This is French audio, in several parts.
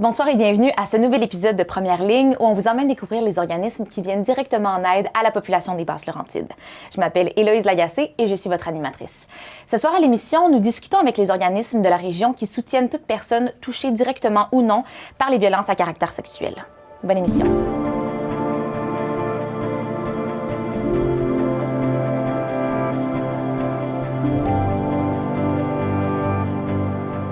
Bonsoir et bienvenue à ce nouvel épisode de Première Ligne où on vous emmène découvrir les organismes qui viennent directement en aide à la population des Basses-Laurentides. Je m'appelle Héloïse Lagacé et je suis votre animatrice. Ce soir à l'émission, nous discutons avec les organismes de la région qui soutiennent toute personne touchée directement ou non par les violences à caractère sexuel. Bonne émission.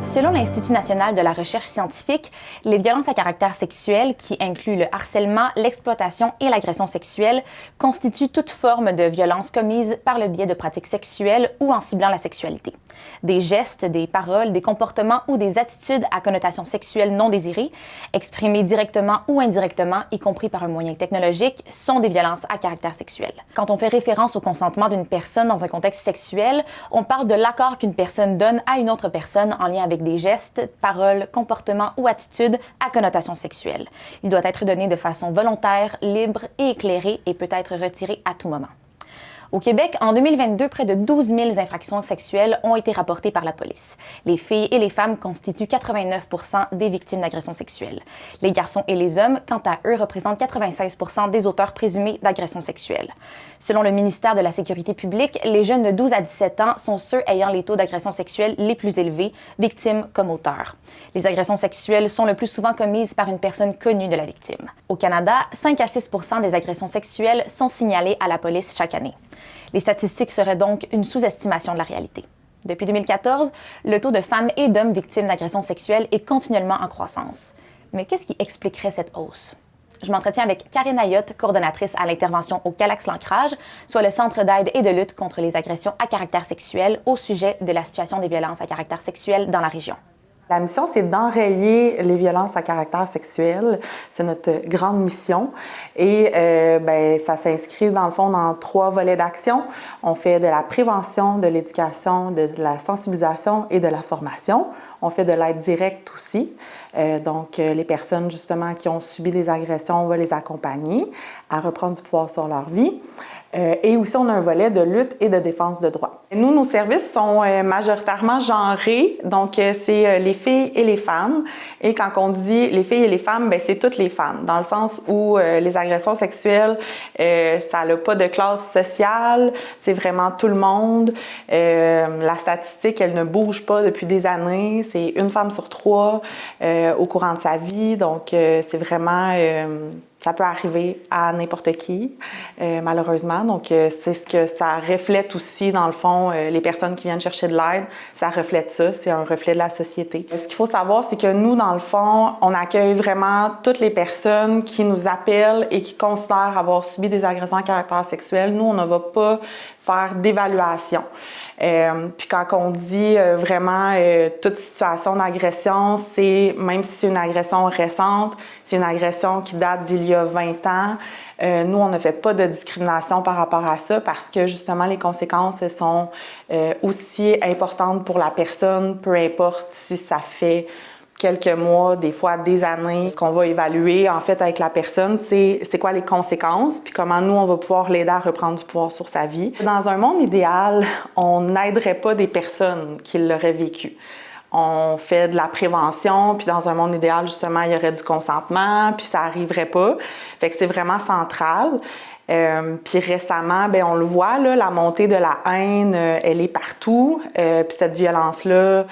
Selon l'Institut national de la recherche scientifique, les violences à caractère sexuel, qui incluent le harcèlement, l'exploitation et l'agression sexuelle, constituent toute forme de violence commise par le biais de pratiques sexuelles ou en ciblant la sexualité. Des gestes, des paroles, des comportements ou des attitudes à connotation sexuelle non désirée, exprimés directement ou indirectement, y compris par un moyen technologique, sont des violences à caractère sexuel. Quand on fait référence au consentement d'une personne dans un contexte sexuel, on parle de l'accord qu'une personne donne à une autre personne en lien avec des gestes, paroles, comportements ou attitudes à connotation sexuelle. Il doit être donné de façon volontaire, libre et éclairée et peut être retiré à tout moment. Au Québec, en 2022, près de 12 000 infractions sexuelles ont été rapportées par la police. Les filles et les femmes constituent 89 % des victimes d'agressions sexuelles. Les garçons et les hommes, quant à eux, représentent 96 % des auteurs présumés d'agressions sexuelles. Selon le ministère de la Sécurité publique, les jeunes de 12 à 17 ans sont ceux ayant les taux d'agressions sexuelles les plus élevés, victimes comme auteurs. Les agressions sexuelles sont le plus souvent commises par une personne connue de la victime. Au Canada, 5 à 6 % des agressions sexuelles sont signalées à la police chaque année. Les statistiques seraient donc une sous-estimation de la réalité. Depuis 2014, le taux de femmes et d'hommes victimes d'agressions sexuelles est continuellement en croissance. Mais qu'est-ce qui expliquerait cette hausse? Je m'entretiens avec Karine Ayotte, coordonnatrice à l'intervention au Calax L'Ancrage, soit le Centre d'aide et de lutte contre les agressions à caractère sexuel, au sujet de la situation des violences à caractère sexuel dans la région. La mission, c'est d'enrayer les violences à caractère sexuel. C'est notre grande mission. Et ça s'inscrit, dans le fond, dans 3 volets d'action. On fait de la prévention, de l'éducation, de la sensibilisation et de la formation. On fait de l'aide directe aussi. Les personnes, justement, qui ont subi des agressions, on va les accompagner à reprendre du pouvoir sur leur vie. Et aussi, on a un volet de lutte et de défense de droits. Nous, nos services sont majoritairement genrés, donc c'est les filles et les femmes. Et quand on dit les filles et les femmes, bien, c'est toutes les femmes, dans le sens où les agressions sexuelles, ça n'a pas de classe sociale, c'est vraiment tout le monde. La statistique, elle ne bouge pas depuis des années, c'est une femme sur 3 au courant de sa vie, donc c'est vraiment... Ça peut arriver à n'importe qui, malheureusement. Donc, c'est ce que ça reflète aussi, dans le fond, les personnes qui viennent chercher de l'aide, ça reflète ça, c'est un reflet de la société. Ce qu'il faut savoir, c'est que nous, dans le fond, on accueille vraiment toutes les personnes qui nous appellent et qui considèrent avoir subi des agressions à caractère sexuel. Nous, on ne va pas faire d'évaluation. Puis quand on dit vraiment toute situation d'agression, c'est même si c'est une agression récente, c'est une agression qui date d'il y a 20 ans, nous, on ne fait pas de discrimination par rapport à ça parce que justement, les conséquences elles sont aussi importantes pour la personne, peu importe si ça fait quelques mois, des fois des années. Ce qu'on va évaluer, en fait, avec la personne, c'est quoi les conséquences, puis comment nous, on va pouvoir l'aider à reprendre du pouvoir sur sa vie. Dans un monde idéal, on n'aiderait pas des personnes qui l'auraient vécu. On fait de la prévention, puis dans un monde idéal, justement, il y aurait du consentement, puis ça n'arriverait pas. Fait que c'est vraiment central. Puis récemment, bien, on le voit, là, la montée de la haine, elle est partout. Puis cette violence-là,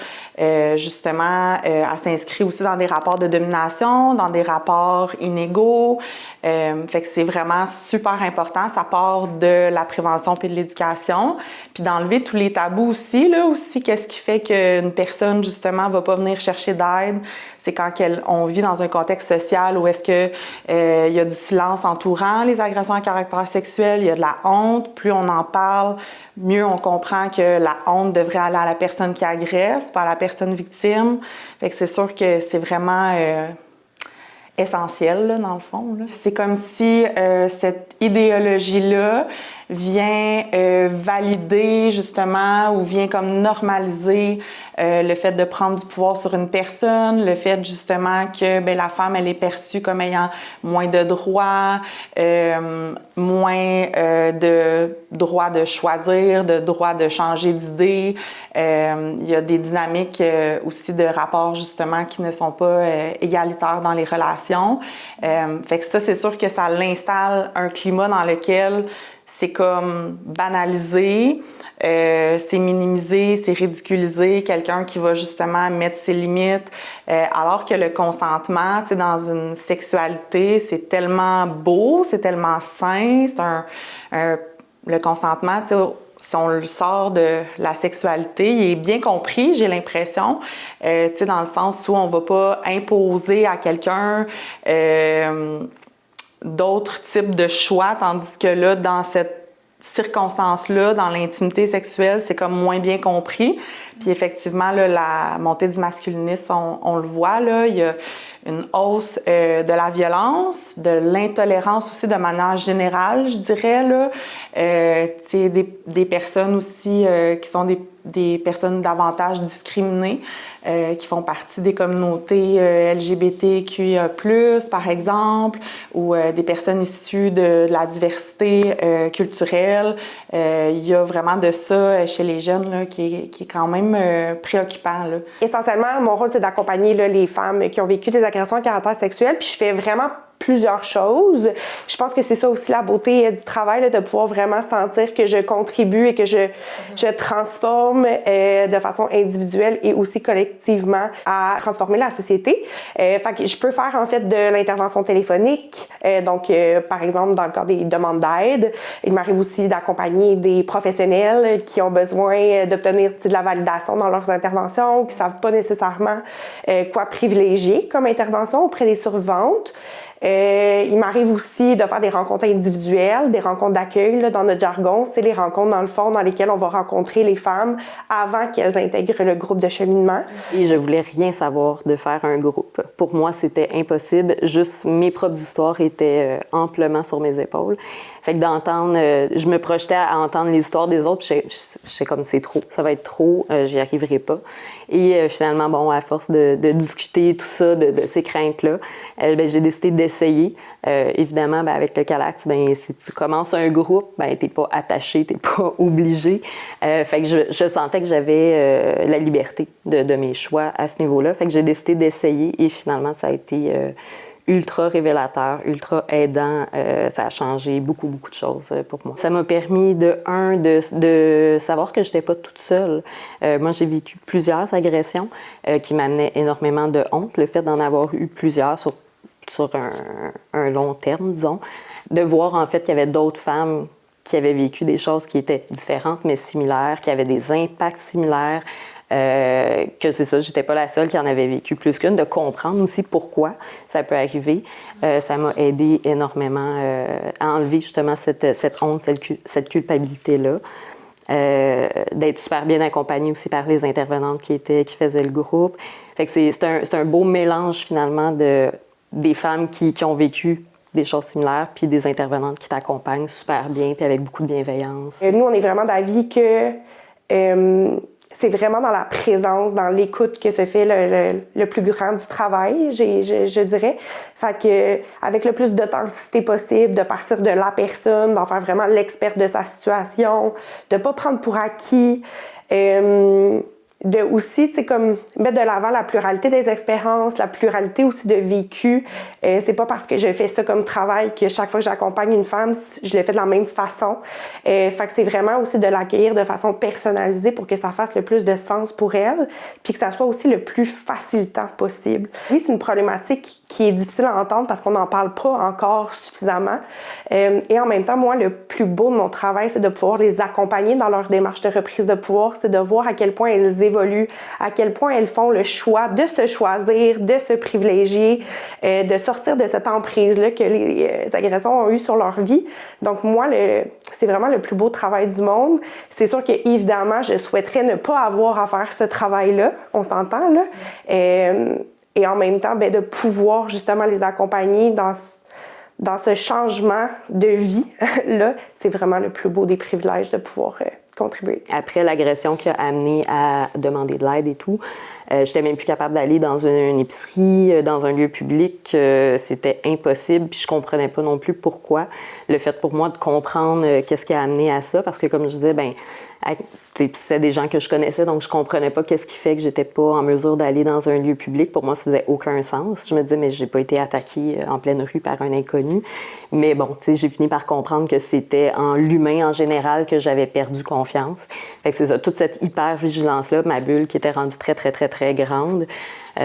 justement, elle s'inscrit aussi dans des rapports de domination, dans des rapports inégaux. Fait que c'est vraiment super important. Ça part de la prévention puis de l'éducation. Puis d'enlever tous les tabous aussi, là, aussi, qu'est-ce qui fait qu'une personne, justement, va pas venir chercher d'aide? C'est quand on vit dans un contexte social où est-ce que il y a du silence entourant les agressions à caractère sexuel, il y a de la honte. Plus on en parle, mieux on comprend que la honte devrait aller à la personne qui agresse, pas à la personne victime. Fait que c'est sûr que c'est vraiment essentiel, là, dans le fond. Là. C'est comme si cette idéologie-là vient valider justement ou vient comme normaliser le fait de prendre du pouvoir sur une personne, le fait justement que la femme, elle est perçue comme ayant moins de droits, moins de droits de choisir, de droits de changer d'idée. Il y a des dynamiques aussi de rapports justement qui ne sont pas égalitaires dans les relations. Fait que ça, c'est sûr que ça l'installe un climat dans lequel c'est comme banalisé, c'est minimisé, c'est ridiculisé, quelqu'un qui va justement mettre ses limites, alors que le consentement, tu sais, dans une sexualité, c'est tellement beau, c'est tellement sain, le consentement, tu sais, si on le sort de la sexualité, il est bien compris, j'ai l'impression, tu sais, dans le sens où on va pas imposer à quelqu'un d'autres types de choix, tandis que là, dans cette circonstance-là, dans l'intimité sexuelle, c'est comme moins bien compris. Puis effectivement, là, la montée du masculinisme, on le voit, là, il y a une hausse de la violence, de l'intolérance aussi de manière générale, je dirais, là. Des personnes aussi qui sont des personnes davantage discriminées, qui font partie des communautés LGBTQIA+, par exemple, ou des personnes issues de la diversité culturelle. Il y a vraiment de ça chez les jeunes là, qui est quand même préoccupant. Là. Essentiellement, mon rôle, c'est d'accompagner là, les femmes qui ont vécu des agressions à caractère sexuel, puis je fais vraiment plusieurs choses. Je pense que c'est ça aussi la beauté du travail, là, de pouvoir vraiment sentir que je contribue et que je transforme de façon individuelle et aussi collectivement à transformer la société. Fait que je peux faire en fait de l'intervention téléphonique. Donc, par exemple, dans le cas des demandes d'aide, il m'arrive aussi d'accompagner des professionnels qui ont besoin d'obtenir de la validation dans leurs interventions, qui ne savent pas nécessairement quoi privilégier comme intervention auprès des survivantes. Il m'arrive aussi de faire des rencontres individuelles, des rencontres d'accueil. Là, dans notre jargon, c'est les rencontres, dans le fond, dans lesquelles on va rencontrer les femmes avant qu'elles intègrent le groupe de cheminement. Et je voulais rien savoir de faire un groupe. Pour moi, c'était impossible. Juste mes propres histoires étaient amplement sur mes épaules. Fait que d'entendre, je me projetais à entendre les histoires des autres, puis j'étais comme c'est trop, ça va être trop, j'y arriverai pas. Et finalement, bon, à force de discuter tout ça, de ces craintes-là, j'ai décidé d'essayer. Évidemment, avec le Calax, si tu commences un groupe, t'es pas attaché, t'es pas obligé. Fait que je sentais que j'avais la liberté de mes choix à ce niveau-là. Fait que j'ai décidé d'essayer et finalement, ça a été ultra révélateur, ultra aidant. Ça a changé beaucoup de choses pour moi. Ça m'a permis de savoir que je n'étais pas toute seule. Moi, j'ai vécu plusieurs agressions qui m'amenaient énormément de honte. Le fait d'en avoir eu plusieurs sur un long terme, disons, de voir en fait qu'il y avait d'autres femmes qui avaient vécu des choses qui étaient différentes mais similaires, qui avaient des impacts similaires. Que c'est ça, j'étais pas la seule qui en avait vécu plus qu'une, de comprendre aussi pourquoi ça peut arriver. Ça m'a aidé énormément à enlever justement cette honte, cette culpabilité-là. D'être super bien accompagnée aussi par les intervenantes qui faisaient le groupe. Fait que c'est un beau mélange finalement des femmes qui ont vécu des choses similaires, puis des intervenantes qui t'accompagnent super bien, puis avec beaucoup de bienveillance. Nous, on est vraiment d'avis que c'est vraiment dans la présence, dans l'écoute que se fait le plus grand du travail, je dirais. Fait que avec le plus d'authenticité possible, de partir de la personne, d'en faire vraiment l'expert de sa situation, de pas prendre pour acquis, de aussi, tu sais, comme mettre de l'avant la pluralité des expériences, la pluralité aussi de vécu. C'est pas parce que je fais ça comme travail que chaque fois que j'accompagne une femme, je le fais de la même façon. Fait que c'est vraiment aussi de l'accueillir de façon personnalisée pour que ça fasse le plus de sens pour elle, puis que ça soit aussi le plus facilitant possible. Oui, c'est une problématique qui est difficile à entendre parce qu'on n'en parle pas encore suffisamment. Et en même temps, moi, le plus beau de mon travail, c'est de pouvoir les accompagner dans leur démarche de reprise de pouvoir, c'est de voir à quel point elles évoluent, à quel point elles font le choix de se choisir, de se privilégier, de sortir de cette emprise-là que les agresseurs ont eue sur leur vie. Donc moi, c'est vraiment le plus beau travail du monde. C'est sûr que évidemment, je souhaiterais ne pas avoir à faire ce travail-là, on s'entend là, et en même temps, de pouvoir justement les accompagner dans ce changement de vie, là, c'est vraiment le plus beau des privilèges de pouvoir contribuer. Après l'agression qui a amené à demander de l'aide et tout, j'étais même plus capable d'aller dans une épicerie, dans un lieu public. C'était impossible, puis je comprenais pas non plus pourquoi. Le fait pour moi de comprendre qu'est-ce qui a amené à ça, parce que comme je disais, c'était des gens que je connaissais, donc je comprenais pas qu'est-ce qui fait que j'étais pas en mesure d'aller dans un lieu public. Pour moi, ça faisait aucun sens. Je me disais, mais j'ai pas été attaquée en pleine rue par un inconnu. Mais bon, tu sais, j'ai fini par comprendre que c'était en l'humain en général que j'avais perdu confiance. Fait que c'est ça, toute cette hyper-vigilance-là, ma bulle qui était rendue très, très, très, très grande.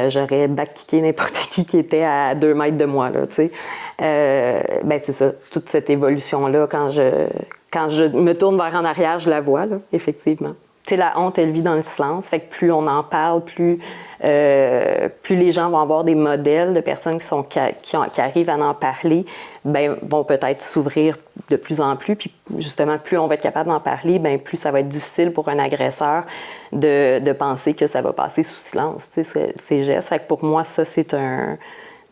J'aurais back-kické n'importe qui était à 2 mètres de moi, là, tu sais. C'est ça, toute cette évolution-là, quand je me tourne vers en arrière, je la vois, là, effectivement. Tu sais, la honte, elle vit dans le silence. Fait que plus on en parle, plus les gens vont avoir des modèles de personnes qui arrivent à en parler, vont peut-être s'ouvrir de plus en plus. Puis justement, plus on va être capable d'en parler, plus ça va être difficile pour un agresseur de penser que ça va passer sous silence, tu sais, ces gestes. Fait que pour moi, ça, c'est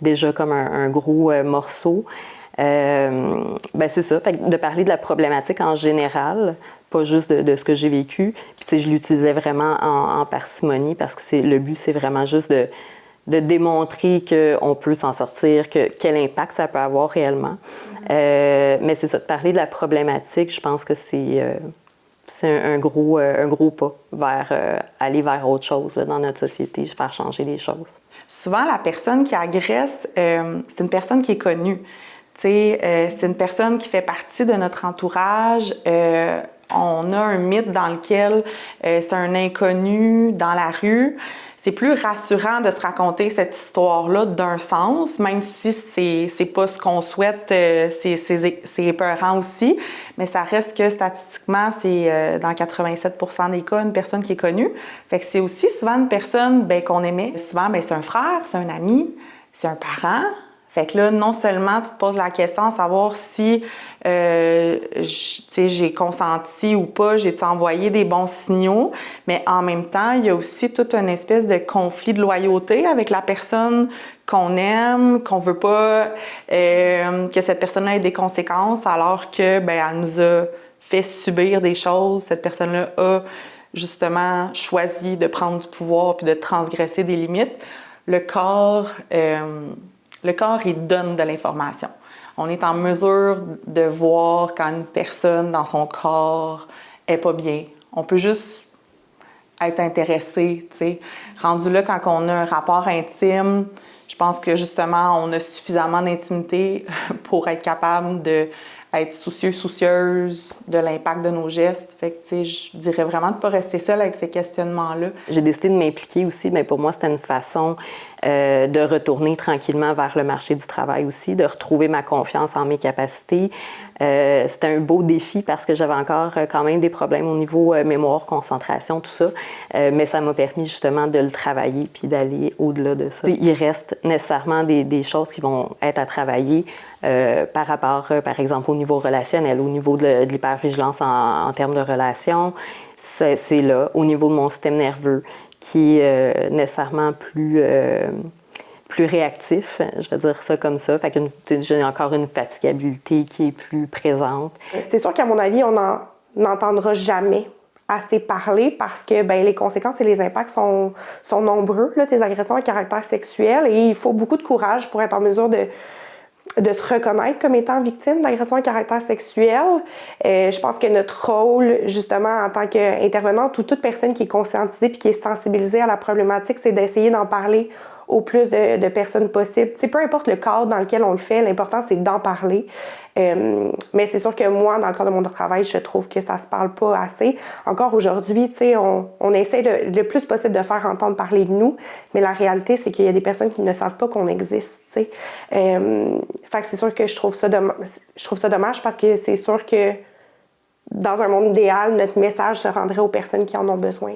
déjà comme un gros morceau. C'est ça, fait que de parler de la problématique en général, pas juste de ce que j'ai vécu. Puis tu sais, je l'utilisais vraiment en parcimonie parce que le but, c'est vraiment juste de démontrer qu'on peut s'en sortir, quel impact ça peut avoir réellement. Mais c'est ça, de parler de la problématique, je pense que c'est un gros pas vers aller vers autre chose là, dans notre société, faire changer les choses. Souvent, la personne qui agresse, c'est une personne qui est connue. C'est une personne qui fait partie de notre entourage. On a un mythe dans lequel c'est un inconnu dans la rue. C'est plus rassurant de se raconter cette histoire-là d'un sens, même si c'est pas ce qu'on souhaite, c'est épeurant aussi. Mais ça reste que statistiquement, c'est dans 87% des cas une personne qui est connue. Fait que c'est aussi souvent une personne qu'on aimait. Souvent, c'est un frère, c'est un ami, c'est un parent. Fait que là, non seulement tu te poses la question à savoir si j'ai consenti ou pas, j'ai-tu envoyé des bons signaux, mais en même temps, il y a aussi toute une espèce de conflit de loyauté avec la personne qu'on aime, qu'on veut pas que cette personne-là ait des conséquences, alors que elle nous a fait subir des choses. Cette personne-là a justement choisi de prendre du pouvoir puis de transgresser des limites. Le corps, il donne de l'information. On est en mesure de voir quand une personne dans son corps est pas bien. On peut juste être intéressé, tu sais. Rendu là, quand on a un rapport intime, je pense que justement, on a suffisamment d'intimité pour être capable d'être soucieuse de l'impact de nos gestes. Fait que, tu sais, je dirais vraiment de ne pas rester seule avec ces questionnements-là. J'ai décidé de m'impliquer aussi, mais pour moi, c'était une façon de retourner tranquillement vers le marché du travail aussi, de retrouver ma confiance en mes capacités. C'était un beau défi parce que j'avais encore quand même des problèmes au niveau mémoire, concentration, tout ça. Mais ça m'a permis justement de le travailler puis d'aller au-delà de ça. Il reste nécessairement des choses qui vont être à travailler par rapport, par exemple, au niveau relationnel, au niveau de l'hypervigilance en termes de relations. C'est là, au niveau de mon système nerveux, qui est nécessairement plus réactif, je vais dire ça comme ça. Fait que j'ai encore une fatigabilité qui est plus présente. C'est sûr qu'à mon avis, on n'entendra jamais assez parler parce que les conséquences et les impacts sont nombreux, là, des agressions à caractère sexuel, et il faut beaucoup de courage pour être en mesure de se reconnaître comme étant victime d'agression à caractère sexuel. Je pense que notre rôle, justement, en tant qu'intervenante ou toute personne qui est conscientisée puis qui est sensibilisée à la problématique, c'est d'essayer d'en parler au plus de personnes possible. T'sais, peu importe le cadre dans lequel on le fait, l'important, c'est d'en parler. Mais c'est sûr que moi, dans le cadre de mon travail, je trouve que ça se parle pas assez. Encore aujourd'hui, on essaie le plus possible de faire entendre parler de nous, mais la réalité, c'est qu'il y a des personnes qui ne savent pas qu'on existe. Fait que c'est sûr que je trouve ça dommage parce que c'est sûr que dans un monde idéal, notre message se rendrait aux personnes qui en ont besoin.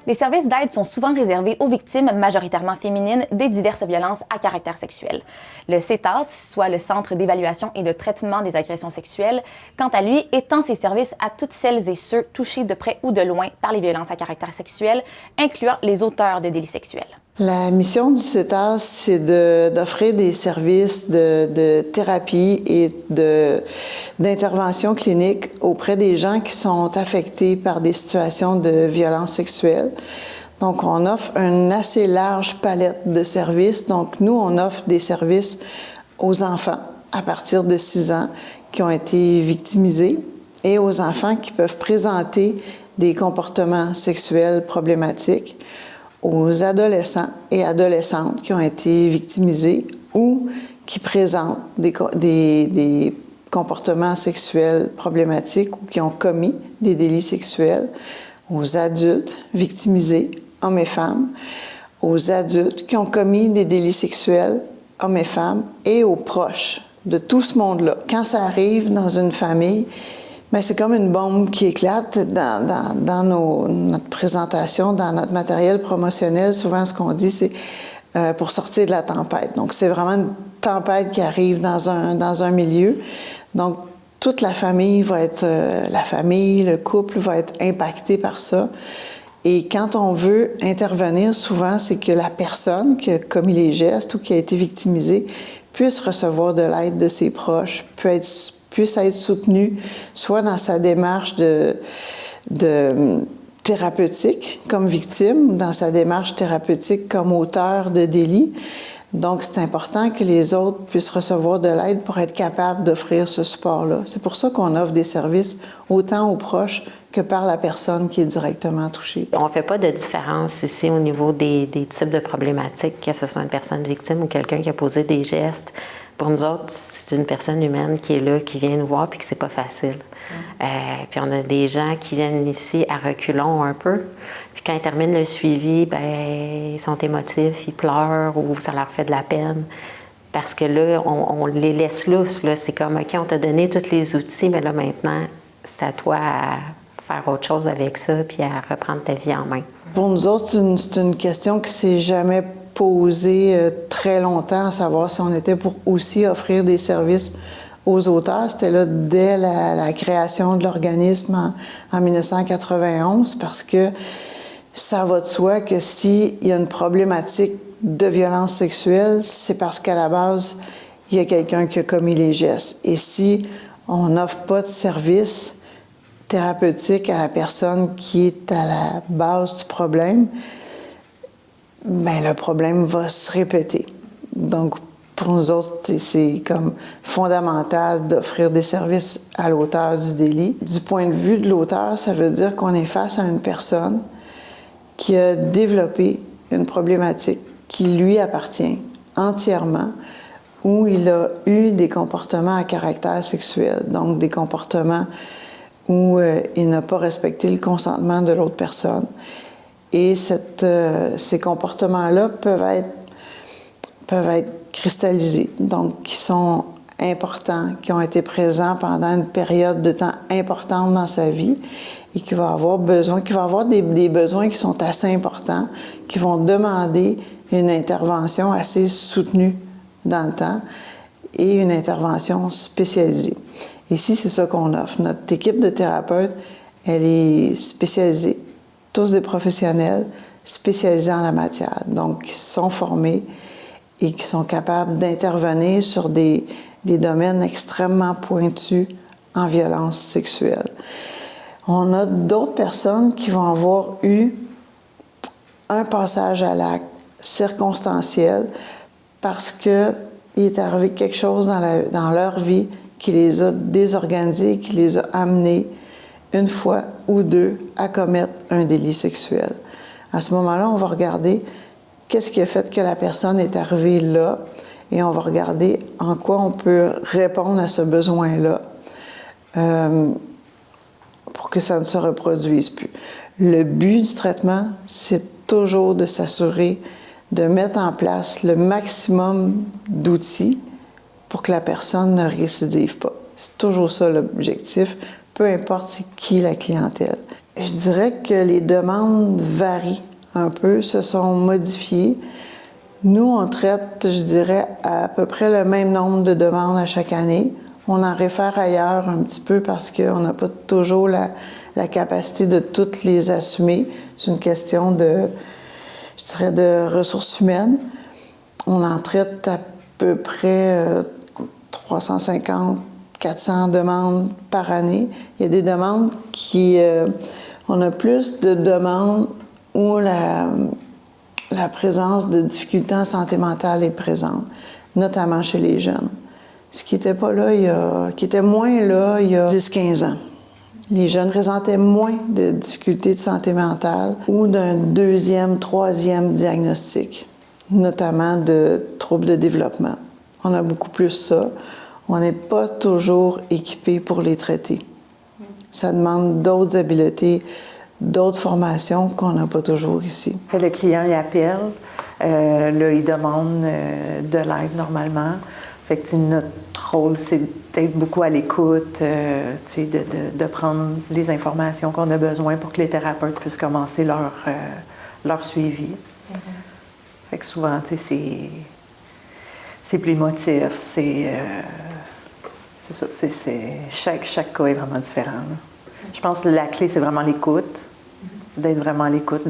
Les services d'aide sont souvent réservés aux victimes, majoritairement féminines, des diverses violences à caractère sexuel. Le CETAS, soit le Centre d'évaluation et de traitement des agressions sexuelles, quant à lui, étend ses services à toutes celles et ceux touchés de près ou de loin par les violences à caractère sexuel, incluant les auteurs de délits sexuels. La mission du CETAS, c'est d'offrir des services de thérapie et d'intervention clinique auprès des gens qui sont affectés par des situations de violence sexuelle. Donc, on offre une assez large palette de services. Donc, nous, on offre des services aux enfants à partir de 6 ans qui ont été victimisés et aux enfants qui peuvent présenter des comportements sexuels problématiques, aux adolescents et adolescentes qui ont été victimisés ou qui présentent des comportements sexuels problématiques ou qui ont commis des délits sexuels, aux adultes victimisés, hommes et femmes, aux adultes qui ont commis des délits sexuels, hommes et femmes, et aux proches de tout ce monde-là. Quand ça arrive dans une famille, bien, c'est comme une bombe qui éclate dans notre présentation, dans notre matériel promotionnel. Souvent, ce qu'on dit, c'est pour sortir de la tempête. Donc, c'est vraiment une tempête qui arrive dans un milieu. Donc, toute la famille va être, le couple va être impacté par ça. Et quand on veut intervenir, souvent, c'est que la personne qui a commis les gestes ou qui a été victimisée puisse recevoir de l'aide de ses proches, puisse être soutenue, soit dans sa démarche de thérapeutique comme victime, dans sa démarche thérapeutique comme auteur de délit. Donc, c'est important que les autres puissent recevoir de l'aide pour être capables d'offrir ce support-là. C'est pour ça qu'on offre des services autant aux proches que par la personne qui est directement touchée. On ne fait pas de différence ici au niveau des types de problématiques, que ce soit une personne victime ou quelqu'un qui a posé des gestes. Pour nous autres, c'est une personne humaine qui est là, qui vient nous voir, puis que c'est pas facile. Puis on a des gens qui viennent ici à reculons un peu. Puis quand ils terminent le suivi, bien, ils sont émotifs, ils pleurent ou ça leur fait de la peine. Parce que là, on les laisse lousses. Là. C'est comme, OK, on t'a donné tous les outils, mais là, maintenant, c'est à toi à faire autre chose avec ça puis à reprendre ta vie en main. Pour nous autres, c'est une question qui s'est jamais posée très longtemps, à savoir si on était pour aussi offrir des services aux auteurs. C'était là dès la création de l'organisme en 1991, parce que ça va de soi que s'il y a une problématique de violence sexuelle, c'est parce qu'à la base, il y a quelqu'un qui a commis les gestes. Et si on n'offre pas de service thérapeutique à la personne qui est à la base du problème, bien, le problème va se répéter. Donc, pour nous autres, c'est comme fondamental d'offrir des services à l'auteur du délit. Du point de vue de l'auteur, ça veut dire qu'on est face à une personne qui a développé une problématique qui lui appartient entièrement, où il a eu des comportements à caractère sexuel, donc des comportements où il n'a pas respecté le consentement de l'autre personne. Et ces comportements-là peuvent être cristallisés, donc qui sont importants, qui ont été présents pendant une période de temps importante dans sa vie et qui va avoir des besoins qui sont assez importants, qui vont demander une intervention assez soutenue dans le temps et une intervention spécialisée. Ici, c'est ça qu'on offre. Notre équipe de thérapeutes, elle est spécialisée, tous des professionnels spécialisés en la matière, donc qui sont formés et qui sont capables d'intervenir sur des domaines extrêmement pointus en violence sexuelle. On a d'autres personnes qui vont avoir eu un passage à l'acte circonstanciel parce qu'il est arrivé quelque chose dans leur vie qui les a désorganisés, qui les a amenés une fois ou deux à commettre un délit sexuel. À ce moment-là, on va regarder qu'est-ce qui a fait que la personne est arrivée là et on va regarder en quoi on peut répondre à ce besoin-là pour que ça ne se reproduise plus. Le but du traitement, c'est toujours de s'assurer de mettre en place le maximum d'outils pour que la personne ne récidive pas. C'est toujours ça l'objectif, peu importe c'est qui la clientèle. Je dirais que les demandes varient un peu, se sont modifiées. Nous, on traite, je dirais, à peu près le même nombre de demandes à chaque année. On en réfère ailleurs un petit peu parce qu'on n'a pas toujours la capacité de toutes les assumer. C'est une question de, je dirais, de ressources humaines. On en traite à peu près 350, 400 demandes par année. Il y a des demandes qui... on a plus de demandes où la présence de difficultés en santé mentale est présente, notamment chez les jeunes. Ce qui n'était pas là, qui était moins là il y a 10-15 ans. Les jeunes présentaient moins de difficultés de santé mentale ou d'un deuxième, troisième diagnostic, notamment de troubles de développement. On a beaucoup plus ça. On n'est pas toujours équipé pour les traiter. Ça demande d'autres habiletés, d'autres formations qu'on n'a pas toujours ici. Le client, il appelle, là, il demande de l'aide normalement. Fait que notre rôle, c'est d'être beaucoup à l'écoute, de prendre les informations qu'on a besoin pour que les thérapeutes puissent commencer leur suivi. Fait que souvent, c'est plus émotif, c'est ça, chaque cas est vraiment différent. Là. Je pense que la clé, c'est vraiment l'écoute, d'être vraiment à l'écoute,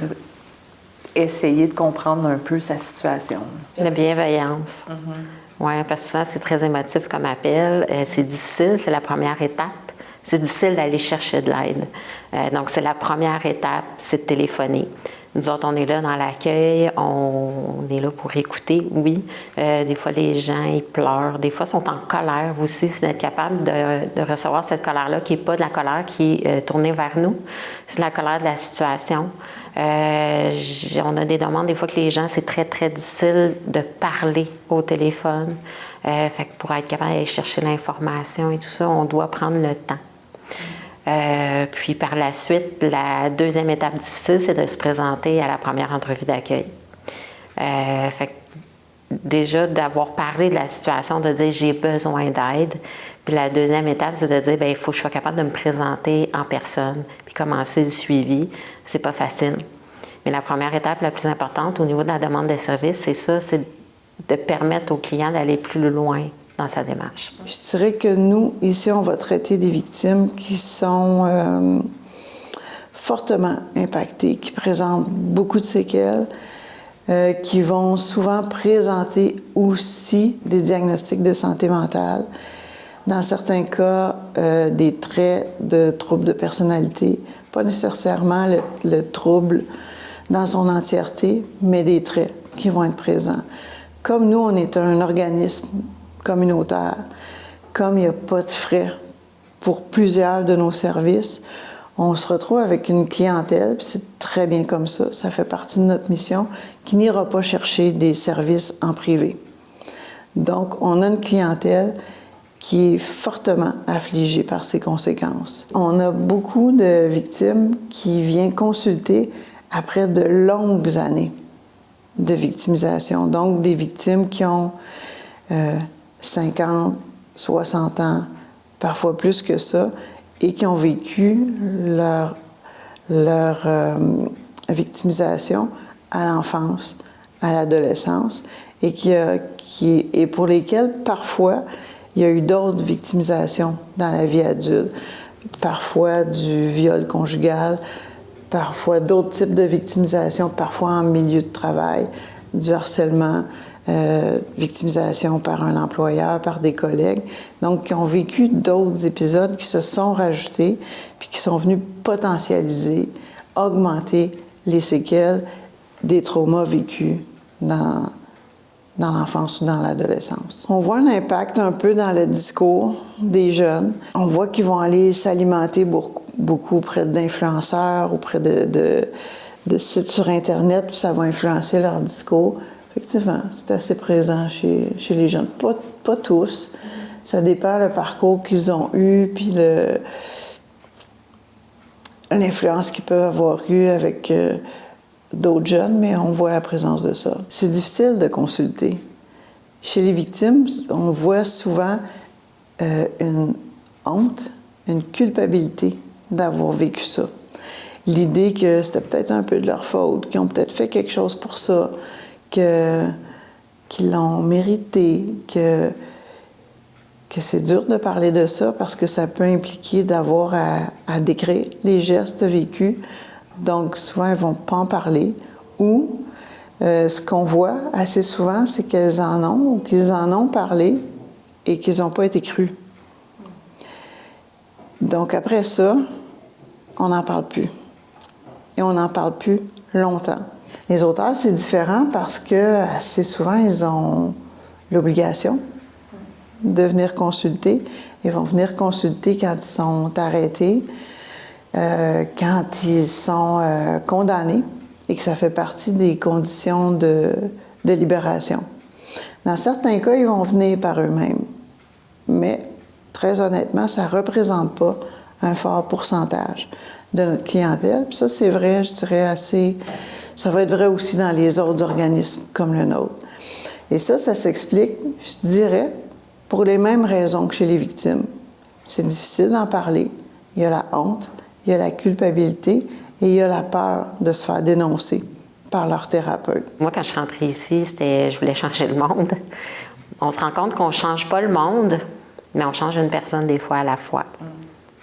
d'essayer de comprendre un peu sa situation. La bienveillance. Oui, parce que souvent, c'est très émotif comme appel. C'est difficile, c'est la première étape. C'est difficile d'aller chercher de l'aide. Donc, c'est la première étape, c'est de téléphoner. Nous autres, on est là dans l'accueil, on est là pour écouter, oui. Des fois, les gens, ils pleurent. Des fois, ils sont en colère aussi. C'est d'être capable de recevoir cette colère-là, qui n'est pas de la colère qui est tournée vers nous. C'est de la colère de la situation. On a des demandes, des fois, que les gens, c'est très, très difficile de parler au téléphone. Fait que pour être capable d'aller chercher l'information et tout ça, on doit prendre le temps. Puis par la suite, la deuxième étape difficile, c'est de se présenter à la première entrevue d'accueil. Fait que déjà, d'avoir parlé de la situation, de dire j'ai besoin d'aide. Puis la deuxième étape, c'est de dire, bien, il faut que je sois capable de me présenter en personne, puis commencer le suivi. C'est pas facile. Mais la première étape la plus importante au niveau de la demande de service, c'est ça, c'est de permettre au client d'aller plus loin dans sa démarche. Je dirais que nous, ici, on va traiter des victimes qui sont fortement impactées, qui présentent beaucoup de séquelles, qui vont souvent présenter aussi des diagnostics de santé mentale. Dans certains cas, des traits de troubles de personnalité, pas nécessairement le trouble dans son entièreté, mais des traits qui vont être présents. Comme nous, on est un organisme communautaire, comme il n'y a pas de frais pour plusieurs de nos services, on se retrouve avec une clientèle, puis c'est très bien comme ça fait partie de notre mission, qui n'ira pas chercher des services en privé. Donc, on a une clientèle qui est fortement affligée par ces conséquences. On a beaucoup de victimes qui viennent consulter après de longues années de victimisation. Donc, des victimes qui ont 50, 60 ans, parfois plus que ça, et qui ont vécu leur victimisation à l'enfance, à l'adolescence, et pour lesquelles, parfois, il y a eu d'autres victimisations dans la vie adulte, parfois du viol conjugal, parfois d'autres types de victimisation, parfois en milieu de travail, du harcèlement, victimisation par un employeur, par des collègues, donc qui ont vécu d'autres épisodes qui se sont rajoutés puis qui sont venus potentialiser, augmenter les séquelles des traumas vécus dans l'enfance ou dans l'adolescence. On voit un impact un peu dans le discours des jeunes. On voit qu'ils vont aller s'alimenter beaucoup auprès d'influenceurs, auprès de sites sur Internet, puis ça va influencer leur discours. Effectivement, c'est assez présent chez les jeunes. Pas tous. Ça dépend le parcours qu'ils ont eu, puis l'influence qu'ils peuvent avoir eue avec d'autres jeunes, mais on voit la présence de ça. C'est difficile de consulter. Chez les victimes, on voit souvent une honte, une culpabilité d'avoir vécu ça. l'idée que c'était peut-être un peu de leur faute, qu'ils ont peut-être fait quelque chose pour ça, qu'ils l'ont mérité, que c'est dur de parler de ça parce que ça peut impliquer d'avoir à décrire les gestes vécus. Donc, souvent, elles ne vont pas en parler. Ou, ce qu'on voit assez souvent, c'est qu'elles en ont ou qu'ils en ont parlé et qu'ils n'ont pas été crus. Donc, après ça, on n'en parle plus. Et on n'en parle plus longtemps. Les auteurs, c'est différent parce que assez souvent, ils ont l'obligation de venir consulter. Ils vont venir consulter quand ils sont arrêtés, quand ils sont condamnés et que ça fait partie des conditions de libération. Dans certains cas, ils vont venir par eux-mêmes. Mais, très honnêtement, ça ne représente pas un fort pourcentage de notre clientèle. Puis ça, c'est vrai, je dirais assez... Ça va être vrai aussi dans les autres organismes comme le nôtre. Et ça s'explique, je dirais, pour les mêmes raisons que chez les victimes. C'est difficile d'en parler. Il y a la honte, il y a la culpabilité et il y a la peur de se faire dénoncer par leur thérapeute. Moi, quand je suis rentrée ici, je voulais changer le monde. On se rend compte qu'on ne change pas le monde, mais on change une personne des fois à la fois.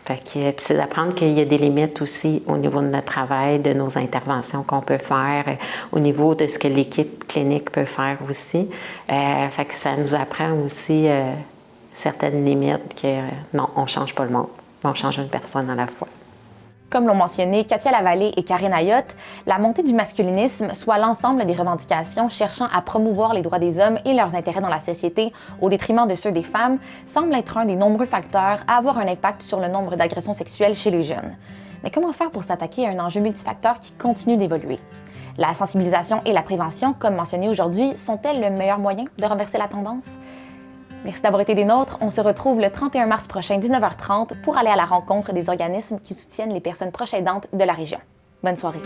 Fait que, puis c'est d'apprendre qu'il y a des limites aussi au niveau de notre travail, de nos interventions qu'on peut faire, au niveau de ce que l'équipe clinique peut faire aussi. Fait que ça nous apprend aussi certaines limites que non, on ne change pas le monde, mais on change une personne à la fois. Comme l'ont mentionné Katia Lavallée et Karine Ayotte, la montée du masculinisme, soit l'ensemble des revendications cherchant à promouvoir les droits des hommes et leurs intérêts dans la société au détriment de ceux des femmes, semble être un des nombreux facteurs à avoir un impact sur le nombre d'agressions sexuelles chez les jeunes. Mais comment faire pour s'attaquer à un enjeu multifacteur qui continue d'évoluer? La sensibilisation et la prévention, comme mentionné aujourd'hui, sont-elles le meilleur moyen de renverser la tendance? Merci d'avoir été des nôtres. On se retrouve le 31 mars prochain, 19h30, pour aller à la rencontre des organismes qui soutiennent les personnes proches aidantes de la région. Bonne soirée.